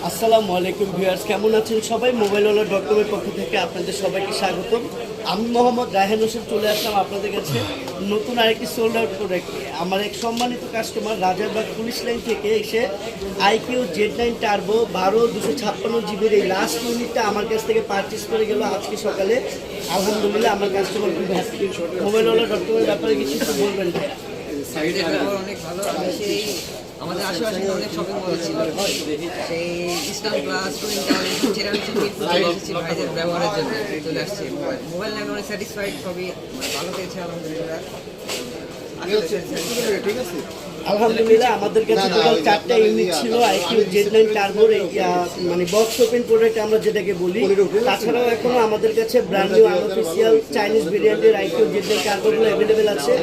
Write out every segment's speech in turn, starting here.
আসসালামু আলাইকুম ভিউয়ার্স, কেমন আছেন সবাই? মোবাইলওয়ালা.com-এর পক্ষ থেকে আপনাদের সবাইকে স্বাগতম। আমি মোহাম্মদ রায়হান হোসেন চলে আসলাম আপনাদের কাছে নতুন আরেকটি সোল্ড আউট প্রোডাক্ট। আমার এক সম্মানিত কাস্টমার রাজারবাগ পুলিশ লাইন থেকে এসে আইকিউ Z9 টার্বো 12/256 জিবির এই লাস্ট ইউনিটটা আমার কাছ থেকে পারচেস করে গেল আজকে সকালে। আলহামদুলিল্লাহ আমার কাস্টমার খুব হ্যাপি। মোবাইলওয়ালা.com-এর ব্যাপারে কিছু বলবেন ভাইয়া? সাইডের ব্যবহার অনেক ভালো। আমি সেই আমাদের আশেপাশে অনেক শপিং মল ছিল, সেই ইস্টার্ন প্লাস টুইন টাওয়ার ছেড়ে আমি চলে এসেছি ভাইদের ব্যবহারের জন্য। চলে আসছি মোবাইল নিয়ে অনেক স্যাটিসফাইড, সবই ভালো পেয়েছে আলহামদুলিল্লাহ। ঠিক আছে, আলহামদুলিল্লাহ আমাদের কাছে টোটাল 4টা ইউনিট ছিল আইকিউ Z9 টার্বোর, মানে বক্স ওপেন প্রোডাক্ট আমরা যেটাকে বলি। তাছাড়াও এখনো আমাদের কাছে ব্র্যান্ড নিউ আনঅফিসিয়াল চাইনিজ ভেরিয়েন্টের আইকিউ Z9 টার্বোগুলো অ্যাভেলেবেল আছে।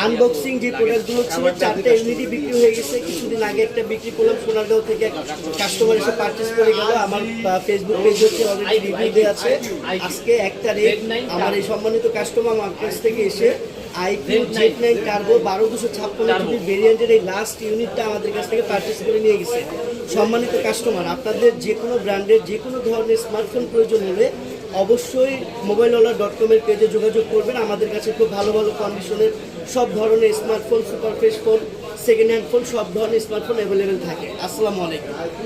আনবক্সিং যে প্রোডাক্টগুলো ছিল 4টা ইউনিটই বিক্রি হয়ে গেছে। কিছুদিন আগে একটা বিক্রি করলাম, সোনারগাঁও থেকে কাস্টমার এসে পারচেস করে গেল। আমার ফেসবুক পেজ হচ্ছে অলরেডি রিভিউ দেওয়া আছে। আজকে 1 তারিখ আমার এই সম্মানিত কাস্টমার আমার কাছ থেকে এসে আইকিউ Z9 টার্বো 12/256 ভেরিয়েন্টের এই লাস্ট ইউনিটটা আমাদের কাছ থেকে পারচেস করে নিয়ে গেছে। সম্মানিত কাস্টমার, আপনাদের যে কোনো ব্র্যান্ডের যে কোনো ধরনের স্মার্টফোন প্রয়োজন হলে অবশ্যই মোবাইলওয়ালা.com-এর পেজে যোগাযোগ করবেন। আমাদের কাছে খুব ভালো ভালো কন্ডিশনের সব ধরনের smartphone, super fresh phone, second hand phone, সব ধরনের স্মার্টফোন অ্যাভেলেবেল থাকে। আসসালামু আলাইকুম।